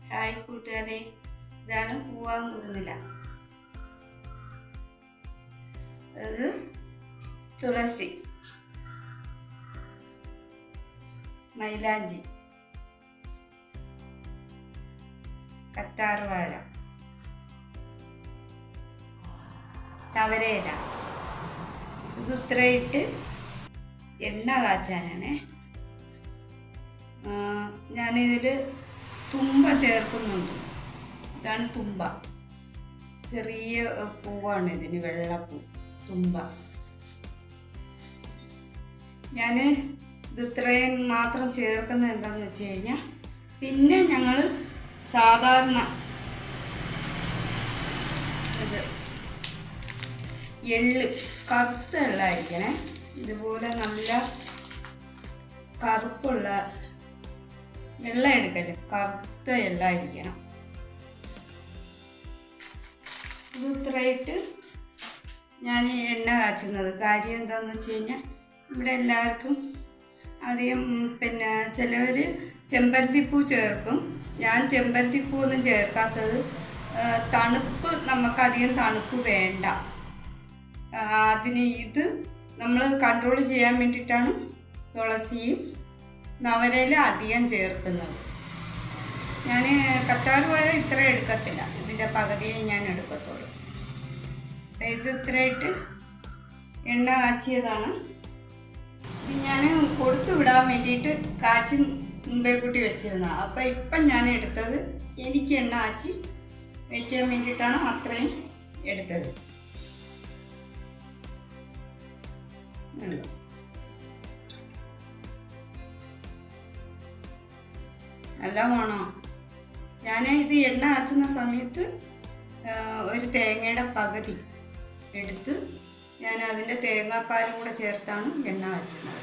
Hi കൂട്ടുകാരെ, ഇതാണ് പൂവാങ്കുടുന്നില. അത് തുളസി, മൈലാഞ്ചി, കറ്റാർവാഴ, തവരയില. ഇത് ഇത്രയിട്ട് എണ്ണ കാച്ചാനാണ്. ഞാനിതിൽ തുമ്പ ചേർക്കുന്നുണ്ട്. ഇതാണ് തുമ്പ, ചെറിയ പൂവാണ് ഇതിന്, വെള്ളപ്പൂ തുമ്പ. ഞാൻ ഇത് ഇത്രയും മാത്രം ചേർക്കുന്നത് എന്താണെന്ന് വെച്ച് കഴിഞ്ഞാൽ, പിന്നെ ഞങ്ങൾ സാധാരണ ഇത് എള്ള്, കറുത്ത എള്ളായിരിക്കണേ. ഇതുപോലെ നല്ല കറുപ്പുള്ള വെള്ളം എടുക്കല്, കറുത്ത എള്ളായിരിക്കണം. ഇത് ഇത്രയിട്ട് ഞാൻ എണ്ണ കാച്ചുന്നത് കാര്യം എന്താണെന്ന് വെച്ച് കഴിഞ്ഞാൽ, ഇവിടെ എല്ലാവർക്കും അധികം ചിലവർ ചെമ്പരത്തിപ്പൂ ചേർക്കും. ഞാൻ ചെമ്പരത്തിപ്പൂ ഒന്നും ചേർക്കാത്തത്, തണുപ്പ് നമുക്കധികം തണുപ്പ് വേണ്ട. അതിന് ഇത് നമ്മൾ കൺട്രോൾ ചെയ്യാൻ വേണ്ടിയിട്ടാണ് തുളസിയും നവരയില അധികം ചേർക്കുന്നത്. ഞാൻ കറ്റാർവാഴ ഇത്ര എടുക്കത്തില്ല, ഇതിൻ്റെ പകുതിയെ ഞാൻ എടുക്കത്തുള്ളൂ. ഇത് ഇത്രയിട്ട് എണ്ണ കാച്ചിയതാണ്. ഇത് ഞാൻ കൊടുത്തു വിടാൻ വേണ്ടിയിട്ട് കാച്ചി മുമ്പേ കൂട്ടി വെച്ചിരുന്നതാണ്. അപ്പം ഇപ്പം ഞാൻ എടുത്തത് എനിക്ക് എണ്ണ കാച്ചി വയ്ക്കാൻ വേണ്ടിയിട്ടാണ് അത്രയും എടുത്തത്. നല്ല വേണോ? ഞാൻ ഇത് എണ്ണ കാച്ചുന്ന സമയത്ത് ഒരു തേങ്ങയുടെ പകുതി എടുത്ത് ഞാൻ അതിൻ്റെ തേങ്ങാപ്പാലും കൂടെ ചേർത്താണ് എണ്ണ കാച്ചുന്നത്.